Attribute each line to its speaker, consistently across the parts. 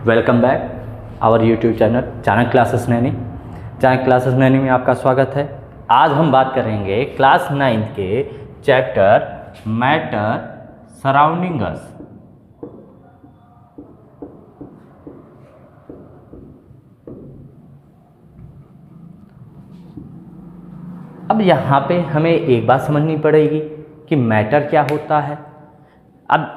Speaker 1: Welcome back our YouTube channel Chanakya classes Naini. Chanakya classes Naini में आपका स्वागत है। आज हम बात करेंगे क्लास 9 के चैप्टर मैटर सराउंडिंग अस। अब यहाँ पे हमें एक बात समझनी पड़ेगी कि मैटर क्या होता है। अब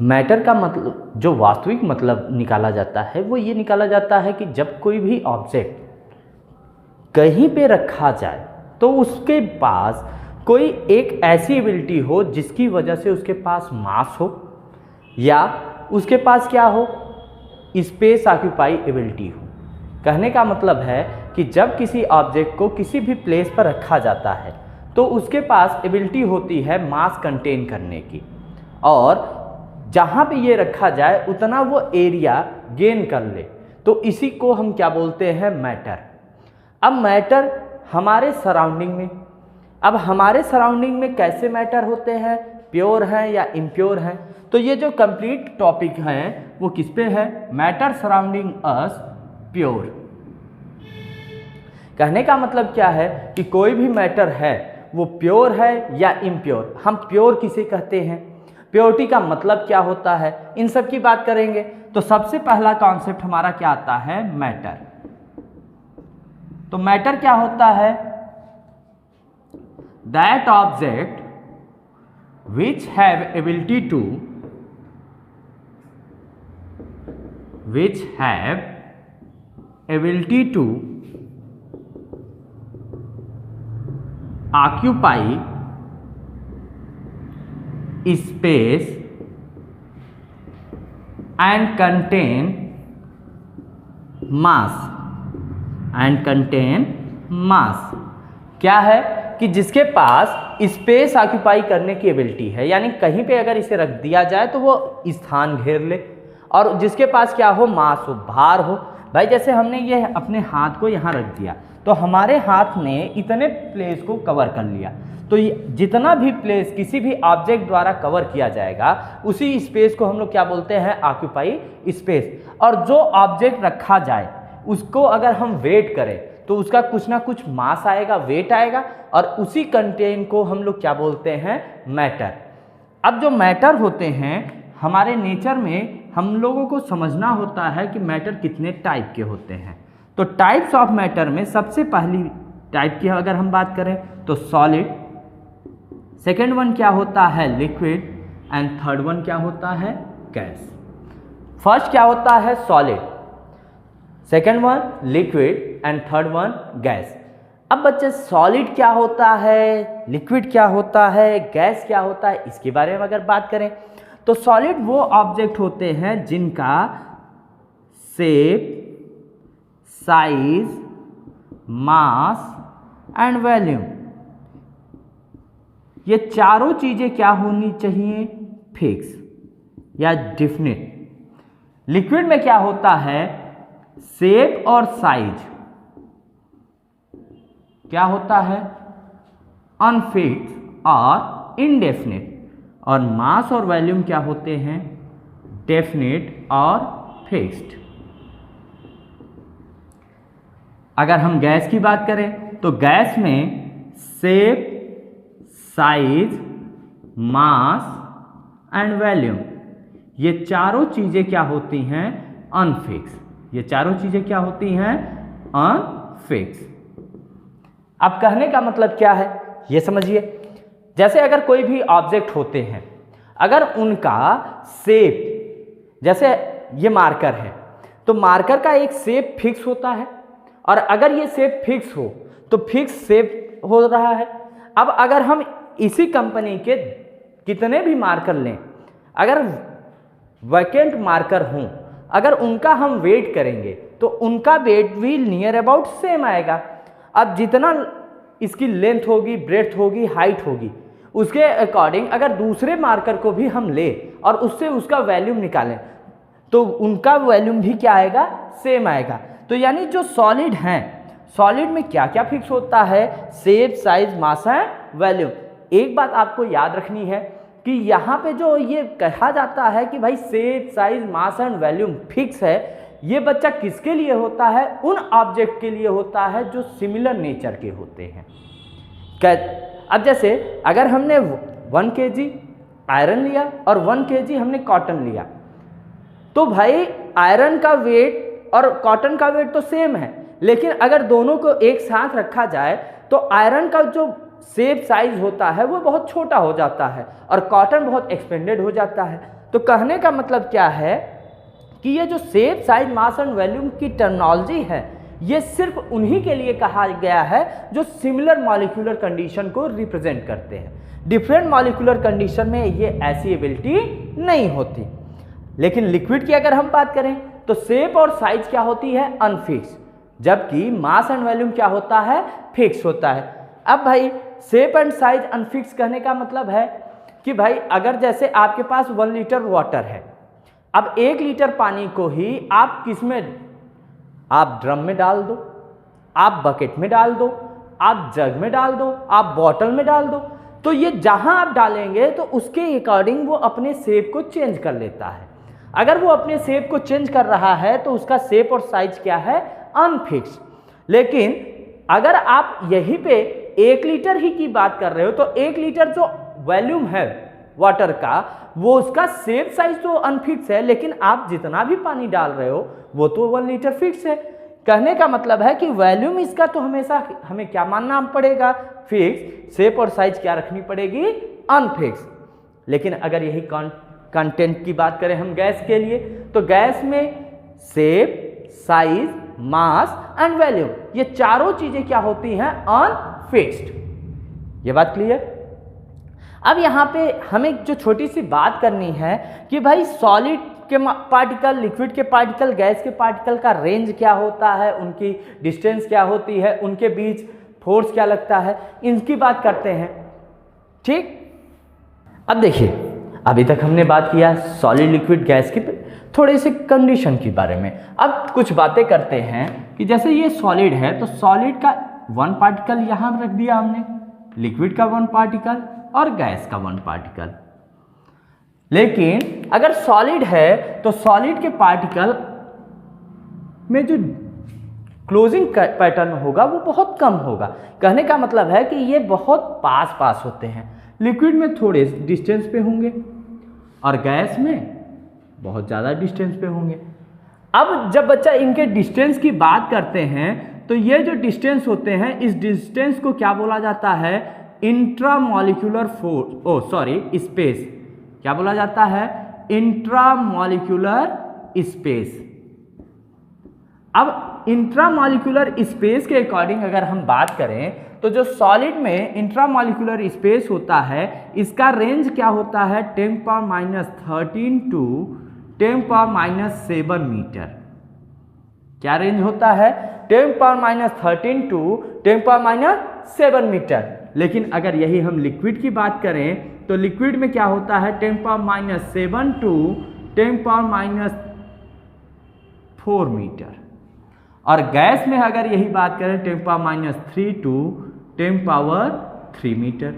Speaker 1: मैटर का मतलब, जो वास्तविक मतलब निकाला जाता है वो ये निकाला जाता है कि जब कोई भी ऑब्जेक्ट कहीं पे रखा जाए तो उसके पास कोई एक ऐसी एबिलिटी हो जिसकी वजह से उसके पास मास हो या उसके पास क्या हो, स्पेस ऑक्यूपाई एबिलिटी हो। कहने का मतलब है कि जब किसी ऑब्जेक्ट को किसी भी प्लेस पर रखा जाता है तो उसके पास एबिलिटी होती है मास कंटेन करने की, और जहाँ पे ये रखा जाए उतना वो एरिया गेन कर ले, तो इसी को हम क्या बोलते हैं, मैटर। अब मैटर हमारे सराउंडिंग में, अब हमारे सराउंडिंग में कैसे मैटर होते हैं, प्योर हैं या इम्प्योर हैं, तो ये जो कंप्लीट टॉपिक है वो किस पे है, मैटर सराउंडिंग अस प्योर। कहने का मतलब क्या है कि कोई भी मैटर है वो प्योर है या इम्प्योर। हम प्योर किसे कहते हैं, प्योरिटी का मतलब क्या होता है, इन सब की बात करेंगे। तो सबसे पहला कॉन्सेप्ट हमारा क्या आता है, मैटर। तो मैटर क्या होता है, that object which have ability to occupy space and contain mass. क्या है कि जिसके पास स्पेस ऑक्यूपाई करने की एबिलिटी है, यानी कहीं पे अगर इसे रख दिया जाए तो वो स्थान घेर ले, और जिसके पास क्या हो, मास हो, भार हो। भाई जैसे हमने ये अपने हाथ को यहाँ रख दिया तो हमारे हाथ ने इतने प्लेस को कवर कर लिया, तो जितना भी प्लेस किसी भी ऑब्जेक्ट द्वारा कवर किया जाएगा उसी स्पेस को हम लोग क्या बोलते हैं, ऑक्यूपाई स्पेस। और जो ऑब्जेक्ट रखा जाए उसको अगर हम वेट करें तो उसका कुछ ना कुछ मास आएगा, वेट आएगा, और उसी कंटेंट को हम लोग क्या बोलते हैं, मैटर। अब जो मैटर होते हैं हमारे नेचर में हम लोगों को समझना होता है कि मैटर कितने टाइप के होते हैं। तो टाइप्स ऑफ मैटर में सबसे पहली टाइप की अगर हम बात करें तो सॉलिड, सेकेंड वन क्या होता है, लिक्विड, एंड थर्ड वन क्या होता है, गैस। फर्स्ट क्या होता है, solid, second one liquid, and third one gas. अब बच्चे सॉलिड क्या होता है, लिक्विड क्या होता है, गैस क्या होता है, इसके बारे में अगर बात करें तो सॉलिड वो ऑब्जेक्ट होते हैं जिनका shape, size, mass and volume, ये चारों चीजें क्या होनी चाहिए, फिक्स या डिफिनिट। लिक्विड में क्या होता है, शेप और साइज क्या होता है, अनफिक्स और इनडेफिनिट, और मास और वॉल्यूम क्या होते हैं, डेफिनिट और फिक्स्ड। अगर हम गैस की बात करें तो गैस में shape, size, mass and volume, ये चारों चीजें क्या होती हैं, अनफिक्स। ये चारों चीजें क्या होती हैं, अनफिक्स। अब कहने का मतलब क्या है ये समझिए। जैसे अगर कोई भी ऑब्जेक्ट होते हैं, अगर उनका शेप, जैसे ये मार्कर है तो मार्कर का एक शेप फिक्स होता है, और अगर ये शेप फिक्स हो तो फिक्स शेप हो रहा है। अब अगर हम इसी कंपनी के कितने भी मार्कर लें, अगर वैकेंट मार्कर हों, अगर उनका हम वेट करेंगे तो उनका वेट भी नियर अबाउट सेम आएगा। अब जितना इसकी लेंथ होगी, ब्रेड्थ होगी, हाइट होगी, उसके अकॉर्डिंग अगर दूसरे मार्कर को भी हम लें और उससे उसका वैल्यूम निकालें तो उनका वैल्यूम भी क्या आएगा, सेम आएगा। तो यानी जो सॉलिड हैं, सॉलिड में क्या क्या फिक्स होता है, shape, size, mass and volume. एक बात आपको याद रखनी है कि यहाँ पे जो ये कहा जाता है कि भाई shape, size, mass and volume fix है, ये बच्चा किसके लिए होता है? उन ऑब्जेक्ट के लिए होता है जो सिमिलर नेचर के होते हैं। अब जैसे अगर हमने 1 kg आयरन लिया और 1 kg हमने कॉटन लिया, तो भाई आयरन का वेट और कॉटन का वेट तो सेम है, लेकिन अगर दोनों को एक साथ रखा जाए तो आयरन का जो शेप साइज होता है वो बहुत छोटा हो जाता है और कॉटन बहुत एक्सपेंडेड हो जाता है। तो कहने का मतलब क्या है कि ये जो shape, size, mass and volume की टर्मिनोलॉजी है, ये सिर्फ उन्हीं के लिए कहा गया है जो सिमिलर मॉलिक्यूलर कंडीशन को रिप्रेजेंट करते हैं। डिफरेंट मॉलिक्यूलर कंडीशन में ये ऐसी एबिलिटी नहीं होती। लेकिन लिक्विड की अगर हम बात करें तो शेप और साइज क्या होती है? अनफिक्स, जबकि मास एंड वॉल्यूम क्या होता है? फिक्स होता है। अब भाई शेप एंड साइज अनफिक्स कहने का मतलब है कि भाई अगर जैसे आपके पास 1 लीटर वाटर है, अब 1 लीटर पानी को ही आप किस में, आप ड्रम में डाल दो, आप बकेट में डाल दो, आप जग में डाल दो, आप बॉटल में डाल दो, तो ये जहां आप डालेंगे तो उसके अकॉर्डिंग वो अपने शेप को चेंज कर लेता है। अगर वो अपने शेप को चेंज कर रहा है तो उसका शेप और साइज क्या है? अनफिक्स। लेकिन अगर आप यहीं पे 1 लीटर ही की बात कर रहे हो तो 1 लीटर जो वॉल्यूम है वाटर का, वो उसका शेप साइज तो अनफिक्स है, लेकिन आप जितना भी पानी डाल रहे हो वो तो 1 लीटर फिक्स है। कहने का मतलब है कि वॉल्यूम इसका तो हमेशा हमें क्या मानना पड़ेगा? फिक्स। शेप और साइज क्या रखनी पड़ेगी? अनफिक्स। लेकिन अगर यही कंटेंट की बात करें हम गैस के लिए, तो गैस में shape, size, mass and volume, ये चारों चीजें क्या होती हैं? अनफिक्स्ड। ये बात क्लियर? अब यहां पे हमें जो छोटी सी बात करनी है कि भाई सॉलिड के पार्टिकल, लिक्विड के पार्टिकल, गैस के पार्टिकल का रेंज क्या होता है, उनकी डिस्टेंस क्या होती है, उनके बीच फोर्स क्या लगता है, इनकी बात करते हैं। ठीक, अब देखिए, अभी तक हमने बात किया सॉलिड, लिक्विड, गैस की थोड़े से कंडीशन के बारे में। अब कुछ बातें करते हैं कि जैसे ये सॉलिड है तो सॉलिड का 1 पार्टिकल यहां रख दिया हमने, लिक्विड का 1 पार्टिकल और गैस का 1 पार्टिकल। लेकिन अगर सॉलिड है तो सॉलिड के पार्टिकल में जो क्लोजिंग पैटर्न होगा वो बहुत कम होगा। कहने का मतलब है कि ये बहुत पास पास होते हैं। लिक्विड में थोड़े डिस्टेंस पे होंगे और गैस में बहुत ज़्यादा डिस्टेंस पे होंगे। अब जब बच्चा इनके डिस्टेंस की बात करते हैं तो ये जो डिस्टेंस होते हैं, इस डिस्टेंस को क्या बोला जाता है? Intramolecular space. क्या बोला जाता है? Intramolecular space. अब इंट्रामॉलिक्यूलर स्पेस के अकॉर्डिंग अगर हम बात करें तो जो सॉलिड में इंट्रामॉलिक्यूलर स्पेस होता है, इसका रेंज क्या होता है? 10⁻13 टू 10⁻7 मीटर। क्या रेंज होता है? 10⁻13 टू 10⁻7 मीटर। लेकिन अगर यही हम लिक्विड की बात करें तो लिक्विड में क्या होता है? 10⁻7 टू 10⁻4 मीटर। और गैस में अगर यही बात करें 10⁻3 टू 10⁻3 मीटर।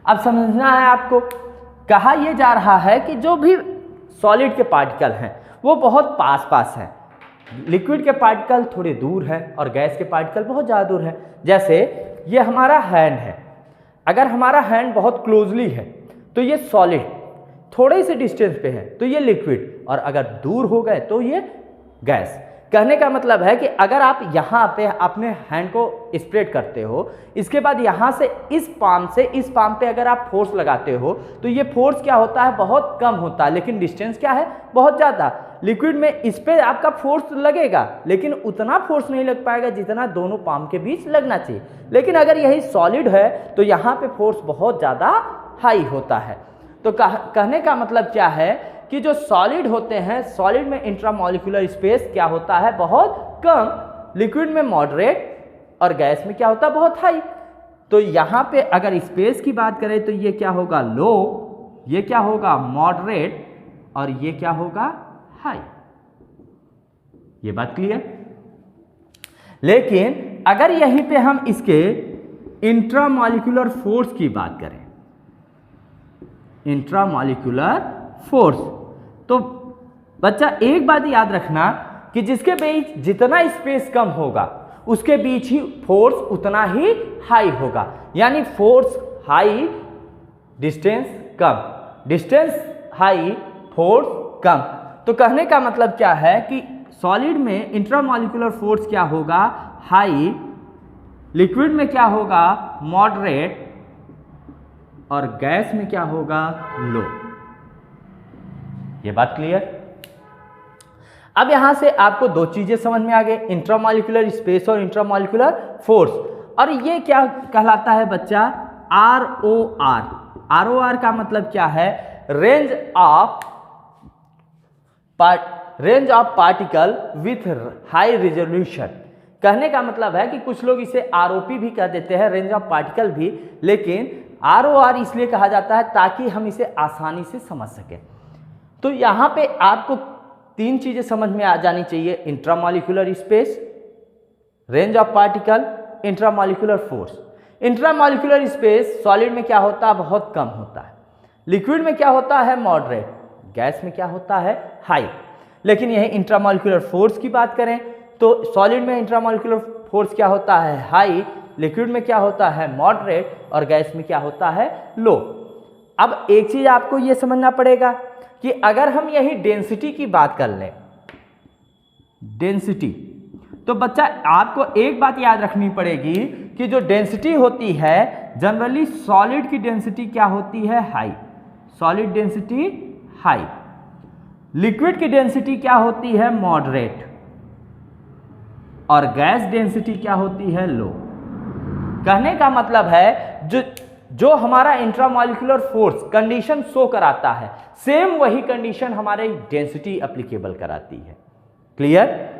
Speaker 1: अब समझना है आपको, कहा यह जा रहा है कि जो भी सॉलिड के पार्टिकल हैं वो बहुत पास पास हैं, लिक्विड के पार्टिकल थोड़े दूर है और गैस के पार्टिकल बहुत ज़्यादा दूर है। जैसे ये हमारा हैंड है, अगर हमारा हैंड बहुत क्लोजली है तो ये सॉलिड, थोड़े से डिस्टेंस पे है तो ये लिक्विड, और अगर दूर हो गए तो ये गैस। कहने का मतलब है कि अगर आप यहाँ पे अपने हैंड को स्प्रेड करते हो, इसके बाद यहाँ से इस पाम पे अगर आप फोर्स लगाते हो तो ये फोर्स क्या होता है? बहुत कम होता है, लेकिन डिस्टेंस क्या है? बहुत ज़्यादा। लिक्विड में इस पे आपका फोर्स लगेगा लेकिन उतना फोर्स नहीं लग पाएगा जितना दोनों पाम के बीच लगना चाहिए। लेकिन अगर यही सॉलिड है तो यहाँ पे फोर्स बहुत ज़्यादा हाई होता है। तो कहने का मतलब क्या है कि जो सॉलिड होते हैं, सॉलिड में इंट्रामॉलिक्यूलर स्पेस क्या होता है? बहुत कम। लिक्विड में मॉडरेट और गैस में क्या होता है? बहुत हाई। तो यहाँ पे अगर स्पेस की बात करें तो ये क्या होगा? लो, ये क्या होगा? मॉडरेट, और ये क्या होगा? हाई। ये बात क्लियर? लेकिन अगर यहीं पे हम इसके इंट्रामॉलिक्यूलर फोर्स की बात करें इंट्रामॉलिक्यूलर फोर्स। तो बच्चा एक बात याद रखना कि जिसके बीच जितना स्पेस कम होगा उसके बीच ही फोर्स उतना ही हाई होगा, यानी फोर्स हाई डिस्टेंस कम, डिस्टेंस हाई फोर्स कम। तो कहने का मतलब क्या है कि सॉलिड में इंट्रामॉलिक्यूलर फोर्स क्या होगा, हाई, लिक्विड में क्या होगा, मॉडरेट, और गैस में क्या होगा, लो। ये बात क्लियर? अब यहां से आपको दो चीजें समझ में आ गई, इंट्रामॉलिक्यूलर स्पेस और इंट्रामॉलिक्यूलर फोर्स। और ये क्या कहलाता है बच्चा, ROR। ROR का मतलब क्या है, range of particle with high resolution. कहने का मतलब है कि कुछ लोग इसे ROP भी कह देते हैं, रेंज ऑफ पार्टिकल भी, लेकिन ROR इसलिए कहा जाता है ताकि हम इसे आसानी से समझ सकें। तो यहां पे आपको तीन चीजें समझ में आ जानी चाहिए, intramolecular space, range of particle, intramolecular force. Intramolecular space solid में क्या होता है, बहुत कम होता है। लिक्विड में क्या होता है, मॉडरेट। गैस में क्या होता है, हाई। लेकिन यही इंट्रामॉलिक्यूलर फोर्स की बात करें तो सॉलिड में इंट्रामॉलिक्यूलर फोर्स क्या होता है, हाई। लिक्विड में क्या होता है, मॉडरेट, और गैस में क्या होता है, लो। अब एक चीज आपको यह समझना पड़ेगा कि अगर हम यही डेंसिटी की बात कर लें, डेंसिटी, तो बच्चा आपको एक बात याद रखनी पड़ेगी कि जो डेंसिटी होती है जनरली सॉलिड की डेंसिटी क्या होती है, high. Solid density high. Liquid की डेंसिटी क्या होती है, मॉडरेट, और गैस डेंसिटी क्या होती है, लो। कहने का मतलब है जो हमारा इंट्रामॉलिक्यूलर फोर्स कंडीशन शो कराता है, सेम वही कंडीशन हमारे डेंसिटी एप्लीकेबल कराती है। क्लियर?